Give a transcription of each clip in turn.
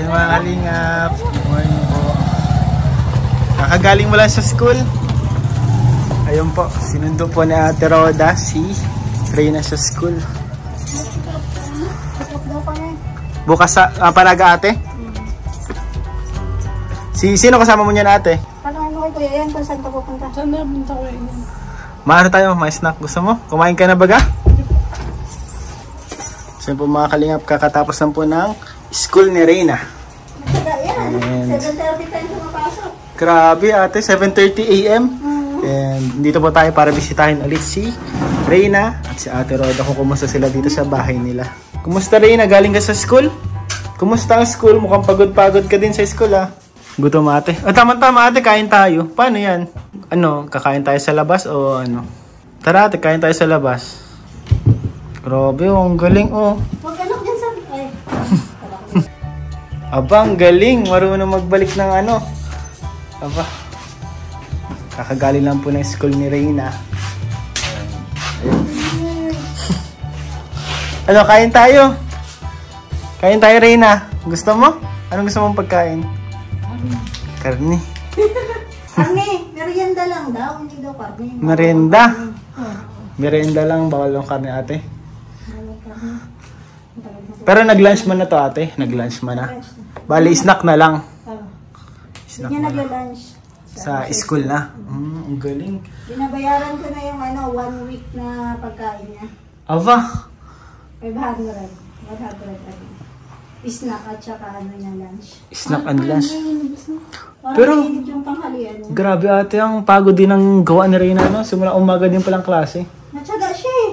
mga kalingap. Good morning po. Kakagaling mo lang sa school. Ayun po, sinundo po ni Ate Roda si Reyna sa school. Bukas sa Paraga ate? Sino kasama mo niyan ate? Ano kay kuya yan? Kung saan ka pupunta? Saan na pupunta ko yan? Maano tayo? May snack gusto mo? Kumain ka na baga? So po mga kalingap, kakatapos lang po ng school ni Reyna. Yan. 7:30 tayo sumapasok. Grabe ate, 7:30 AM. And dito po tayo para bisitahin ulit si Reyna at si Ate Roda kung kumusta sila dito sa bahay nila. Kumusta Reyna? Galing ka sa school? Kumusta ang school? Mukhang pagod-pagod ka din sa school ah. Gutom ate. Tama-tama ate, kain tayo. Paano yan? Ano, kakain tayo sa labas o ano? Tara ate, kain tayo sa labas. Grabe, ang galing oh. Huwag ka lang dyan sa... Ay. Aba, ang galing. Marunong magbalik ng ano. Aba. Kakagaling lang po ng school ni Reyna. Ano, kain tayo? Kain tayo Reyna. Gusto mo? Anong gusto mong pagkain? Karne. Karne, merienda lang daw. Hindi daw karne. Merienda? Merienda lang, bawal yung karne ate. Pero nag-lunch man na to ate. Nag-lunch man na. Bali, snack na lang. Snack niya nagla-lunch. Sa school na. Ang galing. Binabayaran ko na yung 1 week na pagkain niya. Aba. 500. 100. Snack at saka ano niya lunch. Snack and lunch. Pero yung tanghalian niya. Grabe ate, ang pagod din ng gawa ni Reyna, no? Simula umaga din palang klase. Natsaga siya eh.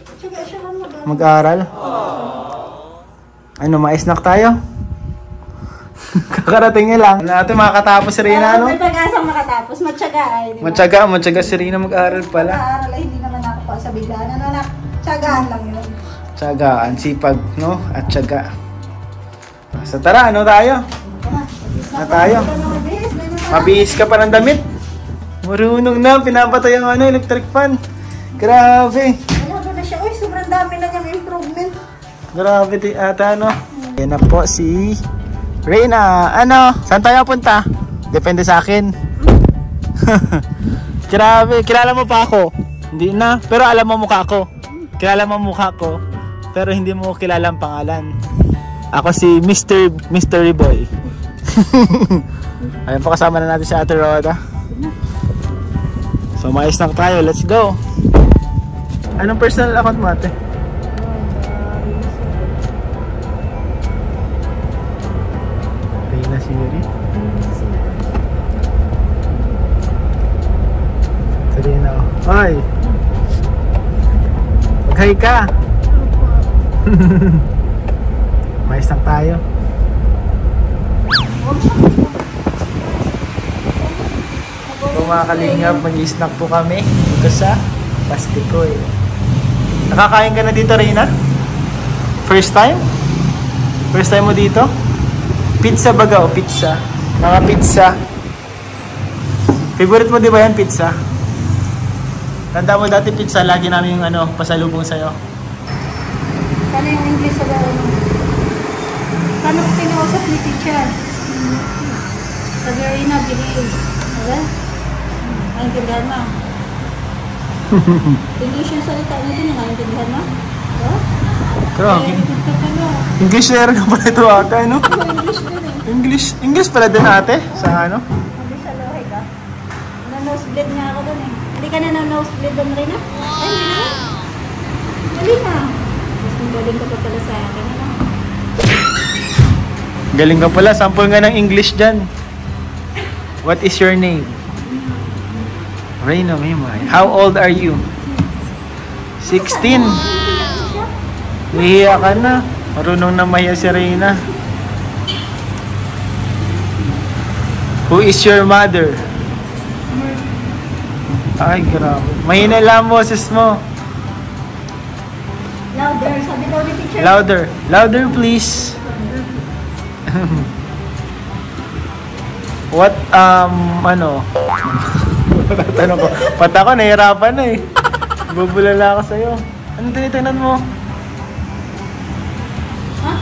Natsaga siya kung mag-aaral. Ano, ma-snack tayo? Kakarating niya lang. Natin makakatapos si Reyna, no? May pag-asang makatapos. Matyaga ay, di ba? Matyaga si Reyna mag-aaral pala. Mag-aaral ay hindi naman ako pa sa biglaan. Ano na, tyagaan lang yun. Tyagaan, sipag, no? At tyaga. So tara, ano tayo? Na tayo. Mabihis ka pa ng damit. Marunong na, pinapatay ang ano, electric fan. Grabe. Wala ba na siya? Uy, sobrang dami na niyang improvement. Grabe ata, no? Yan na po si Reyna. Ano? Saan tayo punta? Depende sa akin. Grabe, kilala mo pa ako? Hindi na, pero alam mo mukha ko. Kilala mo mukha ko, pero hindi mo kilala ang pangalan. Ako si Mystery Boy. Ayun po, kasama na natin si Ate Roda. So mais na tayo, let's go. Anong personal account mo ate? Reyna Siri. Reyna. Ay! Mag-hi ka! Mais na tayo. So mga kalingap, mag-i-snack po kami dito sa Pastikoy. Nakakain ka na dito Reyna? First time? First time mo dito? Pizza baga o pizza? Mga pizza. Favorite mo di ba yan pizza? Tanda mo dati pizza, lagi namin yung ano, pasalubong sa'yo. Kano yung English sa gawin mo? Paano ko pinausap ni teacher? Sabi Reyna, behave. Okay? Naintindihan mo? English yung salita mo din, naintindihan mo? Grabe. English na rin pala ito ate, no? English din eh. English pala din ate? Sa ano? Sabi sa lohe ka? Na-nosebleed nga ako doon eh. Hindi ka na na-nosebleed doon rin ah? Ay, hindi na. Galing na. Mas galing ka pa pala sa akin. Ano? Galing ka pala. Sample nga ng English dyan. What is your name? Reyna Mimay. How old are you? 16. Hihiya ka na. Marunong na mahiya si Reyna. Who is your mother? Ay, grabe. Mahina lang boses mo. Louder. Sabi daw ni teacher. Louder. Louder, please. What, ano? Tatanong ko. Pati ako, nahihirapan na eh. Bubulala ako sa'yo. Anong tinitingnan mo? Ha?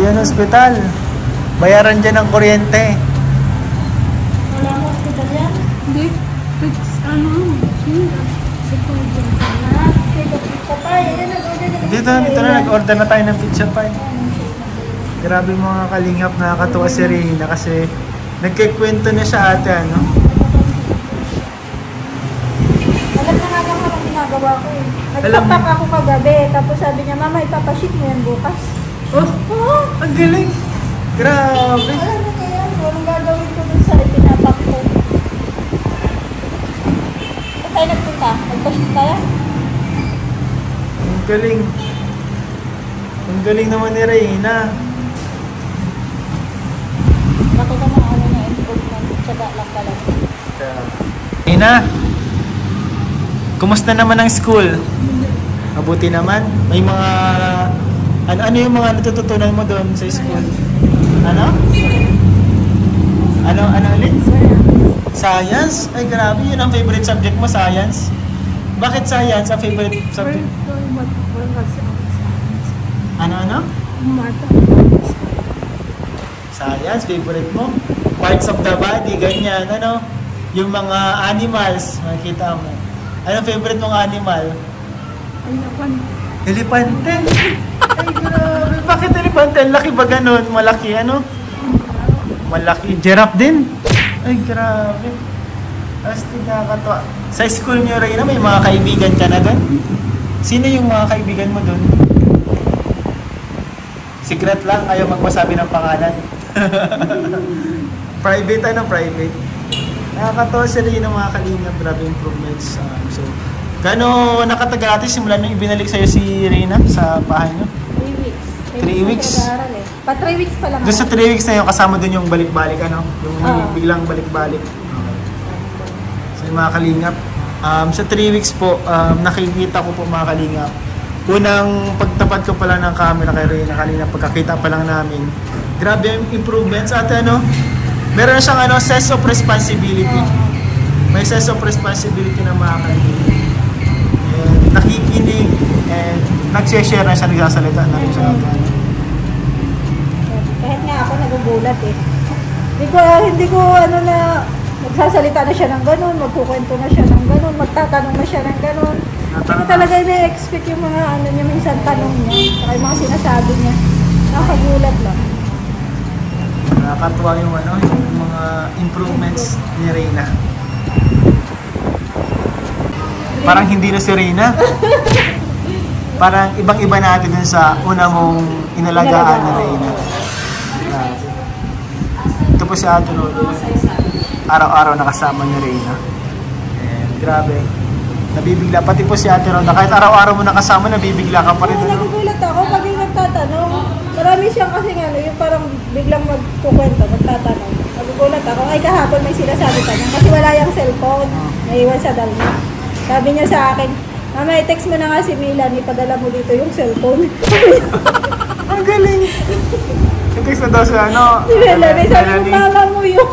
yan ospital. Bayaran dyan ng kuryente. Wala mo hospital yan? Hindi. Dito na, nag-order na tayo ng pizza pie. Grabe mga kalingap, nakakatuwa si Reyna kasi nagkikwento na siya ate, ano? Alam na nga lang anong ginagawa ko eh. Alam Nagpapak ako kagabi, tapos sabi niya, Mama, ipapaship mo yan bukas. Oh, ang galing! Grabe! Alam mo kaya, anong gagawin ko dun sa ipinapak ko? Saan tayo nagpunta? Nagpaship tayo? Ang galing! Ang galing naman ni Reyna. Nakita mo ano niya, improvement, tsaga lang pala. Reyna, kumusta naman ang school? Mabuti naman? May mga... Ano yung mga natututunan mo doon sa school? Ano? Ano ulit? Science? Ay grabe, yun ang favorite subject mo, science? Bakit science ang favorite subject? Ano? Science, favorite mo? Parts of the body, ganyan, ano? Yung mga animals, makikita mo. Ano favorite mong animal? Elepante. Ay, grabe. Bakit elepante? Ang laki ba ganun? Malaki, ano? Malaki. Giraffe din. Ay, grabe. Astig, nakakatawa. Sa school niyo, Reyna, may mga kaibigan ka na doon? Sino yung mga kaibigan mo doon? Secret lang, ayaw magmasabi ng pangalan. Private, ano? Private. Nakakatawa sila yun ng mga kalingap. Grabe improvements. So, gaano nakatagal natin simula nung ibinalik sa'yo si Reyna sa bahay niyo? 3 weeks. 3 weeks? Pa 3 weeks pa lang. Doon sa 3 weeks na yun, kasama doon yung balik-balik, ano? Yung biglang balik-balik. So, yung mga kalingap. Sa 3 weeks po, nakikita ko po mga kalingap. Unang pagtapat ko pala ng camera kay Reyna kanina, pagkakita pa lang namin. Grabe yung improvements. At ano, meron na siyang sense of responsibility. May sense of responsibility ng mga kalingap. Nakikinig and nag-share na siya, nagsasalita na rin siya. Kahit nga ako nagugulat eh. Hindi ko nagsasalita na siya ng ganun, magkukwento na siya ng ganun, magtatanong na siya ng ganun. Hindi talaga na-expect yung mga niya, minsan tanong niya, saka yung mga sinasabi niya. Nakagulat lang. Nakakatuwa yung mga improvements ni Reyna. Parang hindi na si Reyna. Parang ibang-iba natin dun sa una mong inalagaan na Reyna. Ito po si Ate Rodo. Araw-araw nakasama ni Reyna. And grabe. Nabibigla. Pati po si Ate Roda. Kahit araw-araw mo nakasama, nabibigla ka pa rin. Nagugulat ako pag yung nagtatanong. Marami siyang kasi yung parang biglang magkukwento, magtatanong. Nagugulat ako. Ay kahapon may sinasabi tanong. Kasi wala yung cellphone. Naiwan sa dalma. Sabi niya sa akin, Mama, i-text mo na nga si Milan, ipadala mo dito yung cellphone. Ang galing! I-text na daw siya, Si Melanie, sabi mo, Mama mo yun.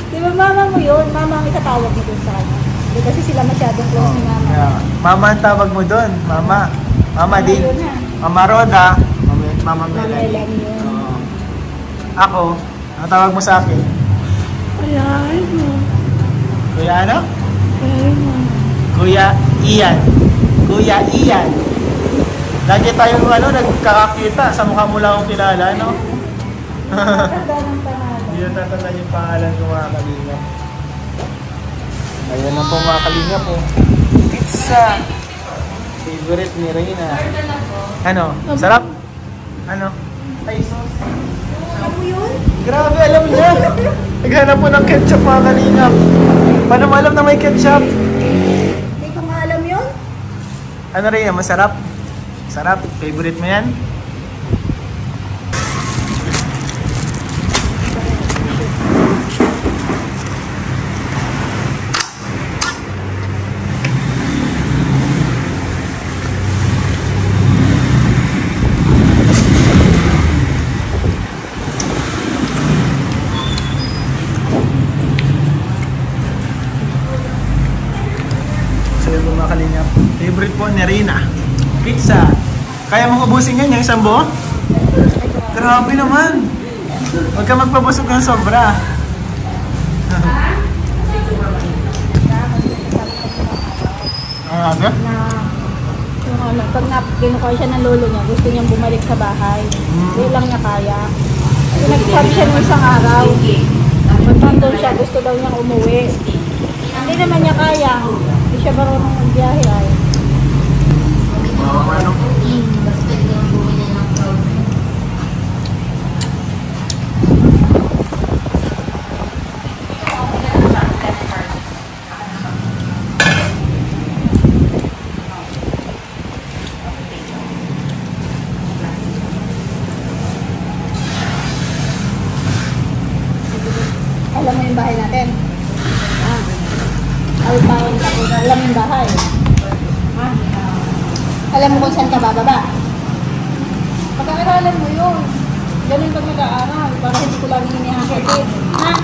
Di ba, Mama mo yun? Mama ang itatawag mo dun sa kanya. Di kasi sila masyadong close ni Mama. Yeah. Mama ang tawag mo dun. Mama. Mama din. Mama Roda. Mama Melanie. Ako, ang tawag mo sa akin? Kuya ano? Kuya Ian. Kuya Ian. Lagi tayong nagkakakita. Sa mukha mo lang akong kilala, no? Tatanda ng pangalan. Hindi na tatanda yung pangalan ko mga kalingap. Ayan na po mga kalingap po. Pizza. Favorite ni Reyna. Ano? Sarap? Ano? Ay, sauce. Alam mo yun? Grabe, alam niya. Naghanap po ng ketchup mga kalingap. Paano mo alam na may ketchup? Hindi ko nga alam yun. Ano Reyna, masarap? Sarap. Favorite mo yan? Favorite po ni Reyna. Pizza. Kaya mong ubusin yan yung isang buo? Grabe naman. Huwag ka magpabusog ng sobra. Grabe? Na, pag kinukuha siya ng lolo niya, gusto niyang bumalik sa bahay. Hindi lang niya kaya. Kasi nagsabi siya nung isang araw. Pag nandun siya, gusto daw niyang umuwi. Hindi naman niya kaya. Hindi siya marunong magbiyahe ay. Ano? Alam mo yung bahay natin? Alam mo yung bahay? Alam mo kung saan ka bababa? Pagkakaralan mo yun. Ganun pag nag-aaral. Para hindi ko lagi hinihakitid. Ha?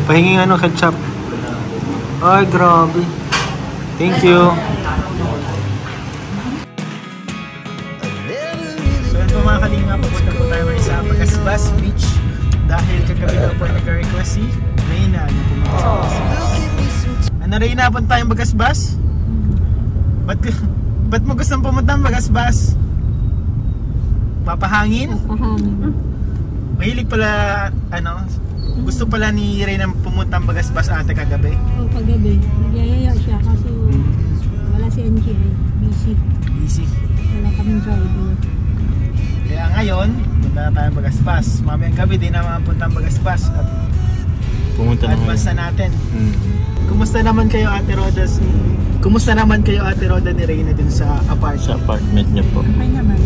Pahinging ano, ketchup. Ay, grabe. Thank you. So yun po mga kalinga, pupunta po tayo ngayon sa Bagasbas Beach dahil kagabi daw po nag-request si Reyna na pumunta sa Bagasbas. Ano Reyna, punta tayong Bagasbas? Ba't mo gustong pumunta ng Bagasbas? Papahangin? Papahangin. Mahilig pala, ano, gusto pala ni Reyna pumunta ng Bagasbas ate kagabi? Oo, kagabi. Nagyayaya siya kasi wala si NGI. Busy. Wala kaming driver. Kaya ngayon, punta na tayo Bagasbas. Mamayang gabi din na punta ng Bagasbas at pumunta na advance na natin. Kumusta naman kayo Ate Roda? Kumusta naman kayo Ate Roda ni Reyna din sa apartment? Sa apartment niya po. Okay naman.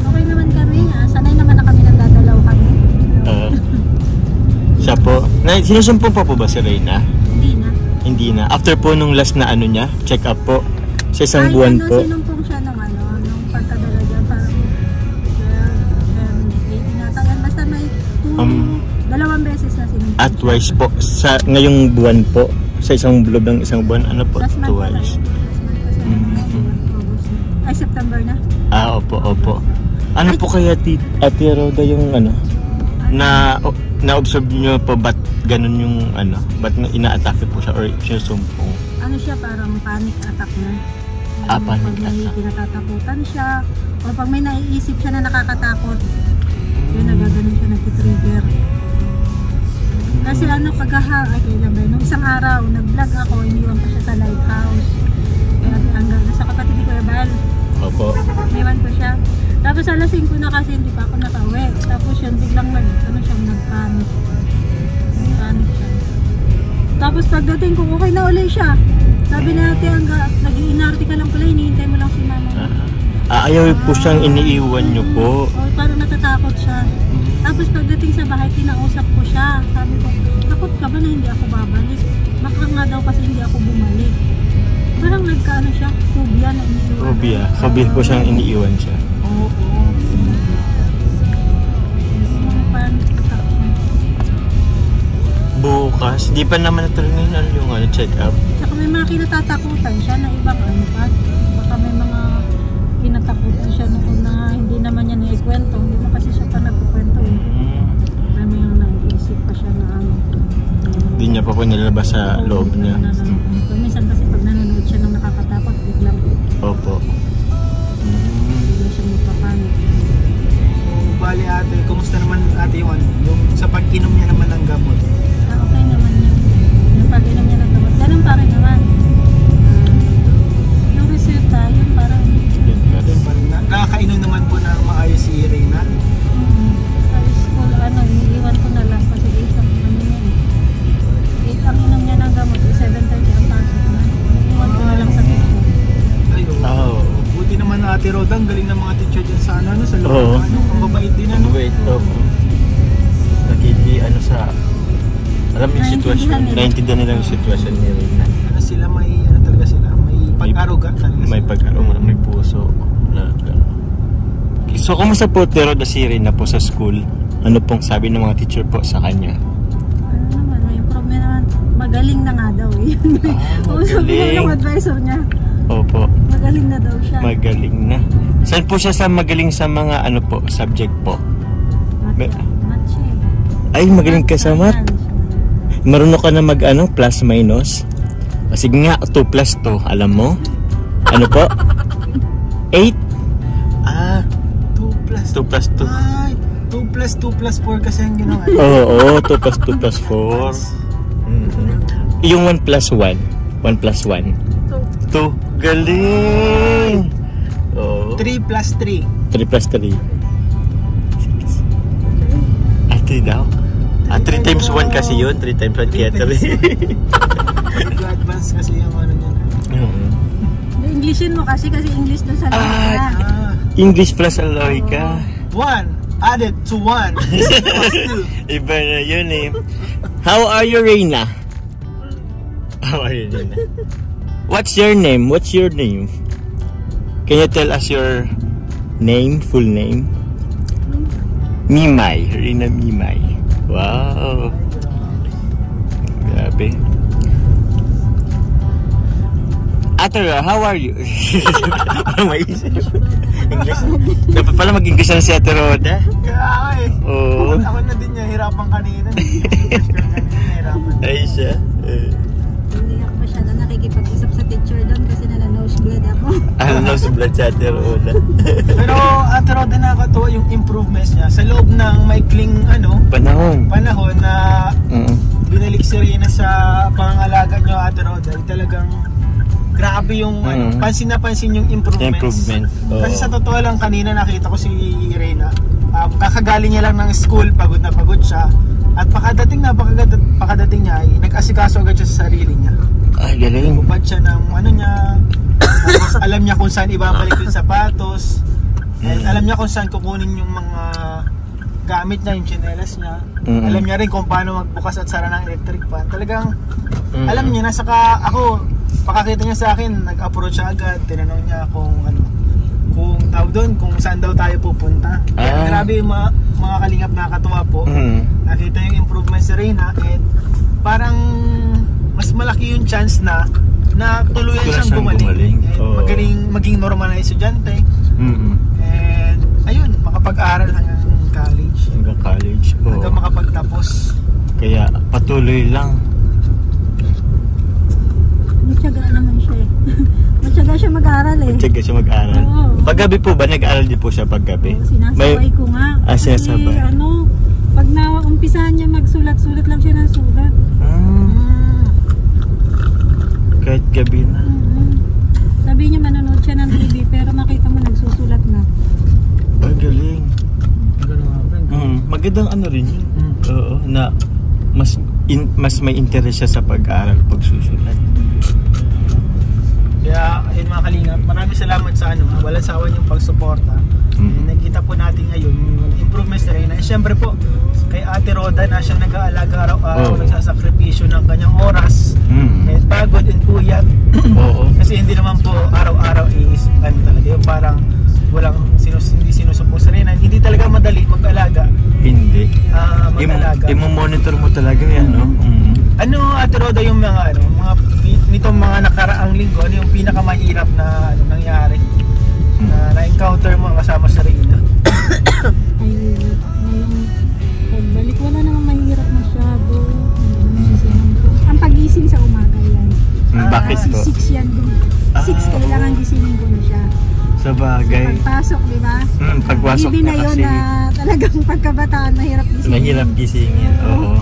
Okay naman kami. Sanay naman na kami nagdadalaw kami. Siya po. Sinusumpong pa po ba si Reyna? Hindi na. Hindi na. After po nung last na ano niya, check up po. Sa isang buwan po. Sinumpong siya nung nung pagkadala dyan. Parang 18 nata yan. Basta may 2 beses na sinumpong. At twice po. Sa ngayong buwan po. Sa isang loob ng isang buwan, ano po? Twice. Ay, September na. Opo. Ano po kaya Ate Roda yung ano? Na-observe nyo po ba't ganun yung ano? Ba't ina-atake po siya or sinusumpong? Ano siya, parang panic attack na. Panic pag may attack. kinatatakutan siya o pag may naiisip siya na nakakatakot, yun nagaganon siya, nag-trigger. Kasi kailan ba? Nung isang araw, nag-vlog ako, iniwan ko siya sa lighthouse. Kaya hanggang sa kapatid ni Kuya Bal. Opo. Iniwan ko siya. Tapos alas 5 na kasi hindi pa ako nakauwi. Tapos yun, biglang nagpanic. Nagpanic siya. Tapos pagdating ko, okay na uli siya. Sabi natin, nag-iinarte ka lang pala, hinihintay mo lang si mama. Ayaw po siyang iniiwan nyo po. Parang natatakot siya. Tapos pagdating sa bahay, kinausap ko siya. Sabi ko, takot ka ba na hindi ako babalik? Baka nga daw kasi hindi ako bumalik. Parang nagkaano siya, phobia na iniiwan. Phobia. Phobia po siyang iniiwan siya. Oo. Bukas, di pa naman natuloy ngayon yung check up. Saka may mga kinatatakutan siya na ibang pa. Baka may mga kinatakutan siya noon na hindi naman niya naikwento. Hindi mo kasi siya pa nagkukwento eh. May mga naiisip pa siya na Hindi niya pa po nilalabas sa loob niya. Minsan kasi pag nanonood siya ng nakakatakot, biglang Opo. biglang siya magpapanik. Bali ate, kumusta naman ate yung sa pag-inom niya naman ng gamot? Okay naman yun. Yung pag-inom niya ng gamot, ganun pa rin naman. Yung reseta, yun parang Nakakainom naman po na maayos si Reyna. sa school, iniiwan ko na lang kasi 8 ang inom niya eh. 8 ang inom niya ng gamot, 7:30 ang pasok na. Iniiwan ko na lang sa kitchen. Ayun. Buti naman na Ate Roda, ang galing ng mga teacher dyan sa sa loob. Ang babait din Ang babait po. Sa alam yung sitwasyon, naintindihan nila yung sitwasyon ni Reyna. Sila may talaga sila, may pag-aruga talaga. May pag-aruga, may puso. So, kumusta po Roda si Reyna po sa school? Ano pong sabi ng mga teacher po sa kanya? magaling na nga daw eh. Sabi ng advisor niya. Opo. Magaling na daw siya. Magaling na. Saan po siya sa magaling sa mga ano po, subject po? Math siya eh. Ay, magaling ka sa math? Marunong ka na mag ano, plus minus? Sige nga, 2 plus 2, alam mo? Ano po? 8? 2 plus 2 plus 2. Ay, 2 plus 2 plus 4 kasi ang ginawa. Oo, 2 plus 2 plus 4. Yung 1 plus 1. 1 plus 1. 2. Galing! Oh. 3 plus 3. 3 plus 3. 3 daw? 3 times 1 kasi yun. 3 times 1 kaya 3. Advance kasi yung ano niya. Englishin mo kasi English na sa English plus Aloyka. 1 added to 1 Iba na yun eh. How are you, Reina? How are you, Reina? What's your name? What's your name? Can you tell us your name, full name? Mimay. Reina Mimay. Wow. Grabe. Ate, how are you? English. Dapat pala mag-English na si Ate Roda. Kaya eh. Oo. Ako na din niya, hirapan kanina. Ay siya. Hindi ako masyado nakikipag-usap sa teacher doon kasi nose-blood ako. Nose-blood si Ate Roda. Pero Ate Roda, nakakatuwa yung improvements niya sa loob ng maikling panahon na binalik si Rina sa pangangalaga niyo, Ate Roda. Talagang grabe yung pansin na pansin yung improvements. Kasi sa totoo lang, kanina nakita ko si Reyna. Kakagaling niya lang ng school, pagod na pagod siya. At pakadating niya, nag-asikaso agad siya sa sarili niya. Ay, galing. Bubad siya ng ano niya. Tapos alam niya kung saan ibabalik yung sapatos. And alam niya kung saan kukunin yung mga gamit niya, yung tsinelas niya. Alam niya rin kung paano magbukas at sara ng electric fan. Talagang alam niya, pakakita niya sa akin, nag-approach siya agad, tinanong niya kung saan daw tayo pupunta. Grabe yung mga kalingap, nakakatuwa po. Nakita yung improvement si Reyna and parang mas malaki yung chance na tuluyan siyang gumaling. Magaling maging normal na estudyante. And ayun, makapag-aral hanggang college. Hanggang makapagtapos. Kaya patuloy lang. Matyaga naman siya eh. Matyaga siya mag-aral eh. Matyaga siya mag-aral. Paggabi po ba? Nag-aaral din po siya paggabi? Sinasabay ko nga. Sinasabay. Kasi pag naumpisahan niya magsulat-sulat lang siya ng sulat. Kahit gabi na. Sabi niya manonood siya ng TV pero makita mo nagsusulat na. Ang galing. Magandang ano rin yun. Oo, na mas may interest siya sa pag-aaral, pagsusulat. Kaya ayun mga kalingap, maraming salamat sa walang sawa niyong pagsuporta. Nakita po natin ngayon yung improvements na rin. Siyempre po kay Ate Roda na siyang nag-aalaga araw-araw, nagsasakripisyo ng kanyang oras, pagod and puyat. Kasi hindi naman po araw-araw talaga yung parang walang hindi sinusubok sa rin. Hindi talaga madali mag-alaga. Hindi. Mag-alaga. I-monitor mo talaga yan, no? Ate Roda, yung mga nitong mga nakaraang linggo, ano yung pinakamahirap na nangyari na na-encounter mo kasama sa Reyna? Pagbalik wala namang mahirap masyado. Ang pagising sa umaga yan. Bakit po? 6 yan din. 6 kailangan gisingin ko na siya. Sa bagay. Pagpasok, di ba? Pagpasok na yun na talagang pagkabataan mahirap gisingin. Mahirap gisingin, oo.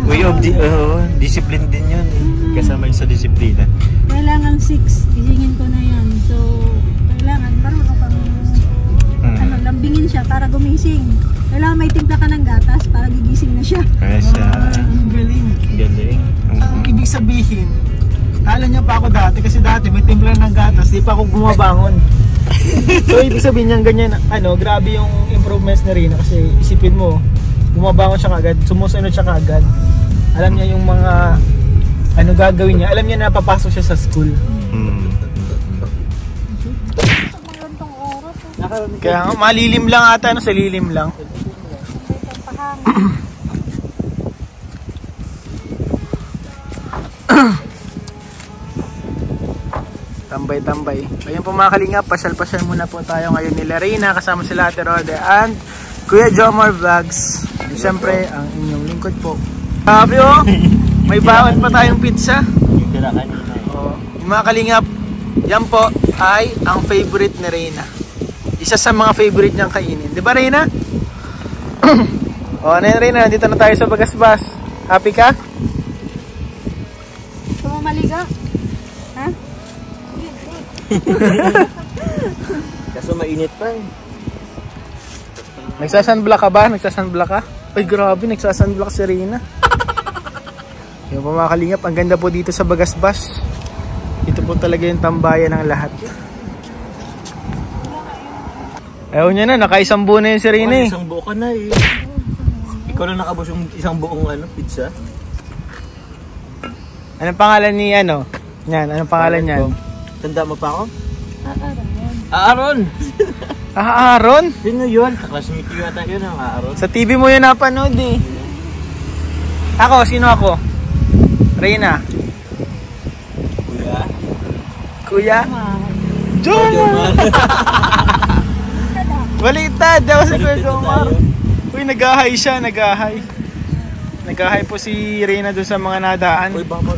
Way of discipline din yun. Kasama yun sa disiplina. Kailangan 6, gisingin ko na yan. So, kailangan marunong kang lambingin siya para gumising. Kailangan may timpla ka ng gatas para gigising na siya. Galing. Galing. Ibig sabihin, kala niya pa ako dati kasi dati may timpla ng gatas, di pa ako bumabangon. So ibig sabihin niyang ganyan, grabe yung improvements na rin kasi isipin mo, bumabangon siya kagad, sumusunod siya kagad. Alam niya yung mga gagawin niya, alam niya na papasok siya sa school. Kaya malilim lang ata, sa lilim lang. Tambay-tambay. Ayun po mga kalingap, pasyal-pasyal muna po tayo ngayon nila Reyna, kasama sila Ate Roda and Kuya Jomar Vlogs. And syempre, ang inyong lingkod po. Grabe oh! May baon pa tayong pizza. Yung tira kanina. Oh, yung mga kalingap, yan po ay ang favorite ni Reyna. Isa sa mga favorite niyang kainin. Di ba Reyna? O ano yan Reyna, dito na tayo sa Bagasbas. Happy ka? Gusto mo maligo? Ha? Kaso mainit pa eh. Nagsasunblock ka ba? Nagsasunblock ka? Ay grabe, nagsasunblock si Reyna. Yung po mga kalingap, ang ganda po dito sa Bagasbas. Ito po talaga yung tambayan ng lahat. Ayaw niya na, nakaisang buo na yun si Reyna eh. Isang buo ka na eh. Ikaw na nakabos yung isang buong pizza. Anong pangalan ni ano? Yan, anong pangalan niyan? Tanda mo pa ako? Aaron. Aaron! Aaron? Sino yun? Classmate ko yata yun ang Aaron. Sa TV mo yun napanood eh. Ako, sino ako? Reyna. Kuya? Kuya? Jomar! Baliktad! Daw si Kuya Jomar. Uy, nag-ahay siya, nag-ahay. Nag-ahay po si Reyna doon sa mga nadaan. Uy, baka mo.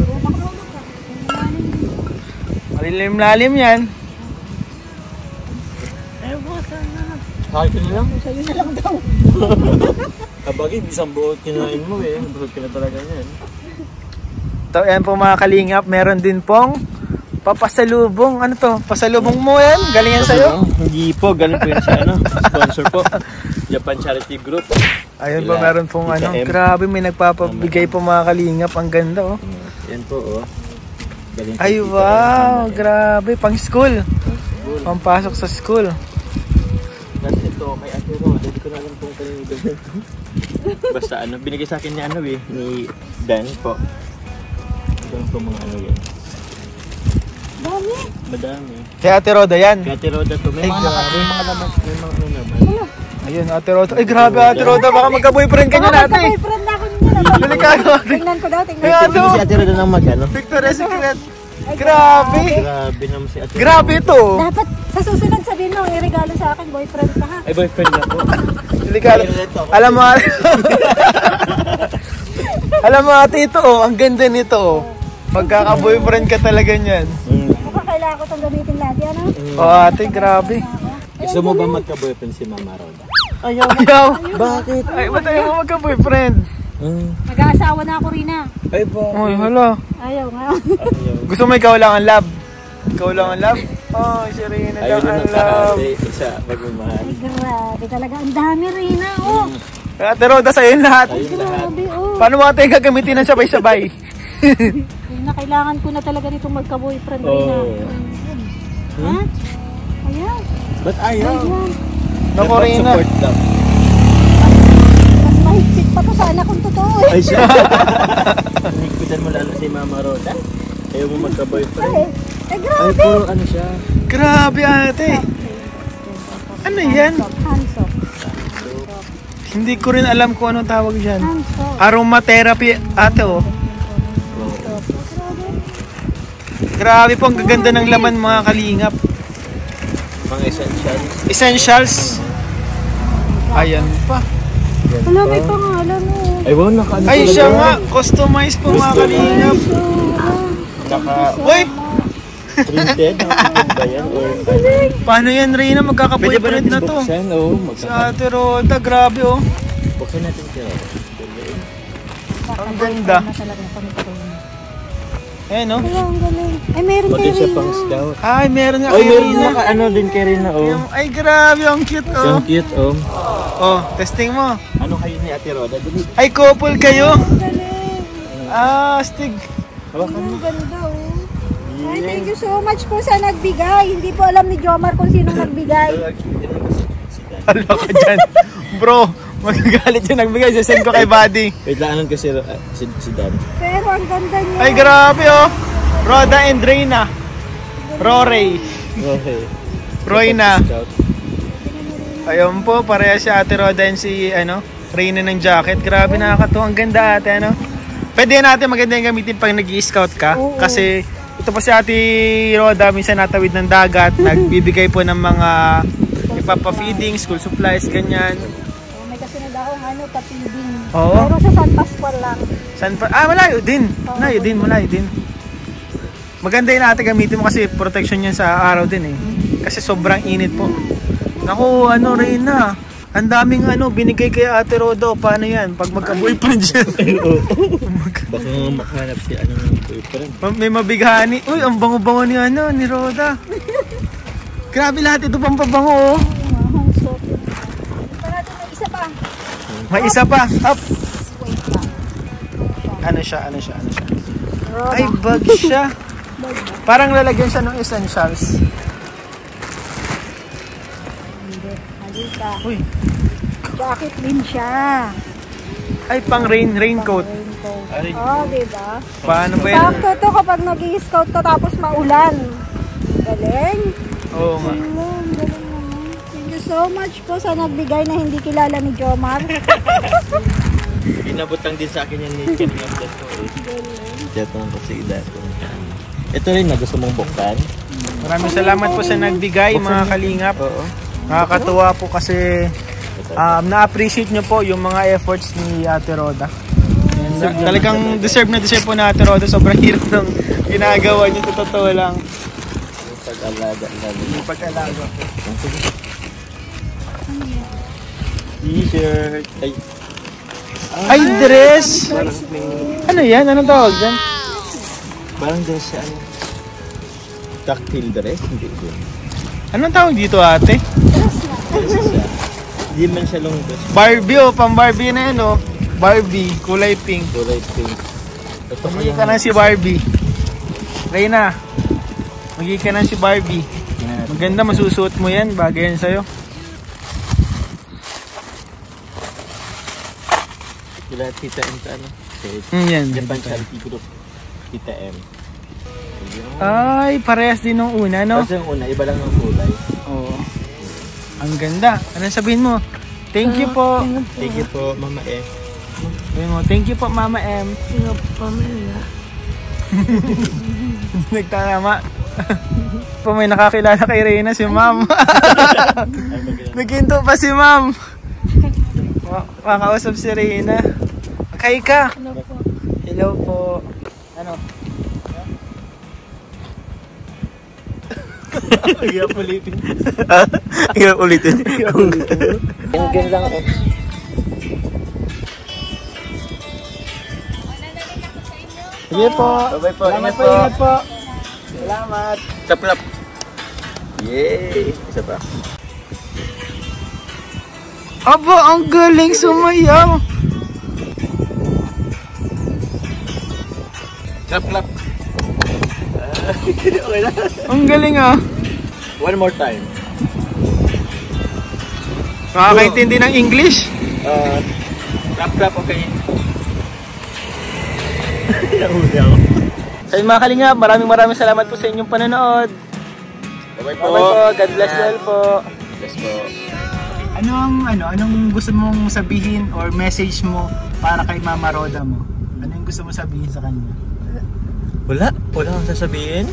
Malilim-lalim yan. Kahit ka na lang. Sa'yo na lang daw. Kabagay, isang buo kinain mo eh. Busog ka na talaga yan. Ito, yan po mga kalingap. Meron din pong papasalubong. Ano to? Pasalubong mo yan? Galing yan sa'yo? Hindi po, galing po yan sa sponsor po. Japan Charity Group. Ayun po, meron pong ano. Grabe, may nagpapabigay po mga kalingap. Ang ganda oh. Yan po oh. Galing po Ay dito, wow, yan. grabe. Pang school. Pampasok sa school. Kasi ito, kay Ate Ro, hindi ko na alam kung kanino ganito. Basta ano, binigay sa akin ni ano eh, ni Dan po. Ito po mga ano yan. Dami. Madami. Kaya Ate Roda yan. Kay Ate Roda to, may Ay, mga grabe. may mga laman, may mga ano naman. Ayun, Ate Roda. Ay, grabe Ate Roda. Baka magka-boyfriend ka niya natin. Boyfriend na ako niya. Delikado. Tingnan ko daw, tingnan Kaya ko. ano? Si Ate Roda nang mag-ano? Victoria's Secret. Grabe. Grabe naman si Ate Roda. Grabe to. Dapat sa susunod sabihin mo, iregalo sa akin, boyfriend ka ha. Ay, boyfriend na po. Delikado. Alam mo, alam mo ate ito oh. Ang ganda nito oh. Magkaka-boyfriend ka talaga niyan. Mukhang kailangan ko itong gamitin natin, ano? Oh ate, grabe. Gusto mo ba magka-boyfriend si Mama Roda? Ayaw. Bakit? Ay, ba't ayaw mo magka-boyfriend? Mag-aasawa na ako rin na. Ay ba? Ay, hala. Ayaw nga. Gusto mo ikaw lang ang love? Ikaw lang ang love? Oh, si Reyna Ayaw lang na ang love. sa pagmamahal. Ay, grabe talaga. Ang dami rin na, oh. Ate Roda, sa'yo yung lahat. Ayun lahat. Grabe, oh. Paano mo ate gagamitin ng sabay-sabay? Yun na, kailangan ko na talaga nitong magka-boyfriend rin na. Ha? Ayan. Ba't ayaw? Ayan. Naku, Reyna. Support lang. Mas mahigpit pa to sa anak kong totoo eh. Ay siya. Higpitan mo lalo si Mama Roda. Ayaw mo magka-boyfriend. Ay, Ay, grabe. puro ano siya. Grabe ate. Ano yan? Hands off. Hindi ko rin alam kung anong tawag dyan. Hands off. Aromatherapy ate oh. Grabe po, ang gaganda ng laman mga kalingap. Mga essentials. Essentials. Ayan pa. Wala, may pangalan oh. Ay, wow, naka ano Ay talaga? siya nga, customized po mga kalingap. Naka Wait! printed. Nakaprinted ba yan? Or Paano yan Reyna? pwede ba Magkaka-boyfriend natin na to. buksan? Oo, Sa Ate Roda, grabe oh. buksan natin siya. Ang ganda. Na talaga kami ko rin. Ayan oh. Wala, ang galing. Ay, meron Pati kay siya Rina. pang scout. Ay, meron nga Ay, kay meron Reyna. naka ano din kay Rina, oh. Ay, grabe, ang cute oh. Ang cute, oh. Oh, testing mo. Ano kayo ni Ate Roda? Dali. Ay, couple kayo. Ang galing. Ah, stig. Hawakan mo. Ang ganda oh. Ay, thank you so much po sa nagbigay. Hindi po alam ni Jomar kung sino nagbigay. Hala ka dyan. Bro, magagalit yung nagbigay. Sasend ko kay Buddy. Wait lang, anong kasi si Dan? Pero ang ganda niya. Ay, grabe oh. Roda and Reyna. Roray. Okay. Royna. Scout. Ayun po, pareha si Ate Roda and si Reyna ng jacket. Grabe, nakakatuwa. Ang ganda ate, ano? Pwede natin maganda yung gamitin pag nag-i-scout ka. Oo. Kasi Ito po si Ate Roda, minsan natawid ng dagat, nagbibigay po ng mga ipapa-feeding, school supplies, ganyan. May kasunod akong pa-feeding. Oo. Pero sa San Pascual lang. Malayo din. Malayo din. Maganda yun ate, gamitin mo kasi protection yan sa araw din eh. Kasi sobrang init po. Naku, Reyna. Ang daming binigay kay Ate Roda. Paano yan? Pag magka-boyfriend siya. Baka makahanap si ng boyfriend. May mabighani. Uy, ang bango-bango ni Roda. Grabe lahat ito pang pabango. Home soap. Ito natin may isa pa. May isa pa. Up. Wait pa. Ano siya? Roda. Ay, bag siya. Parang lalagyan siya ng essentials. Hindi. Halika. Uy. Jacket din siya. Ay, pang raincoat. Raincoat. Diba? Paano ba yan? Sakto to kapag nag-i-scout ka tapos maulan. Galing. Oo nga. Galing naman. Thank you so much po sa nagbigay na hindi kilala ni Jomar. Pinabutang din sa akin yan ni Ken ng dito eh. Dito ko sa ila. Ito rin na gusto mong buksan. Maraming salamat po sa nagbigay mga kalingap. Oo. Nakakatuwa po kasi na-appreciate nyo po yung mga efforts ni Ate Roda. Talagang deserve po na Ate Roda. Sobrang hirap ng ginagawa nyo. Totoo lang. Yung pag-alaga lang. Yung pag-alaga. T-shirt. Ay, dress! Ano yan? Anong tawag dyan? Parang dress siya. Tactile dress? Hindi. Anong tawag dito ate? Dress siya. Hindi man siya long dress. Barbie pang Barbie na yan Barbie, kulay pink. Kulay pink. Magiging ka na si Barbie. Reyna, magiging ka na si Barbie. Maganda, masusuot mo yan. Bagay yan sa'yo. Kila Tita M sa Yan. Japan Charity Group. Tita M. Ay, parehas din nung una, no? Kasi yung una, iba lang ng kulay. Oo. Ang ganda. Anong sabihin mo? Thank you po. Thank you po, Mama M. Sabihin mo, thank you po, Mama M. Sino pamilya? Nagtama. Po, may nakakilala kay Reyna, si Ma'am. Naghinto pa si Ma'am. Makausap si Reyna. Maghay ka. Ano po? Hello po. Ano? Hirap ulitin. Hirap ulitin. Ang ganda lang ako. Sige po. Bye po. Salamat po. Ingat po. Salamat. Taplap. Yay! Isa pa. Aba, ang galing sumayaw. Clap. Okay na. Ang galing One more time. Nakakaintindi ng English? Clap, okay. Nahuli ako. Sa mga kalingap, maraming salamat po sa inyong panonood. Bye po. God bless you all po. Bless po. Anong gusto mong sabihin or message mo para kay Mama Roda mo? Ano yung gusto mong sabihin sa kanya? Wala kang sasabihin?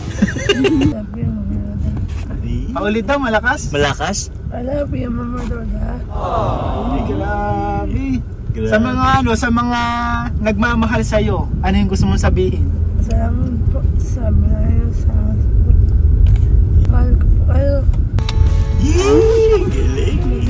Paulit daw, malakas? Malakas? I love you, Mama Roda. Grabe. Sa mga nagmamahal sa iyo, ano yung gusto mong sabihin? Salamat po sa mga sa mahal ko po kayo. Galing.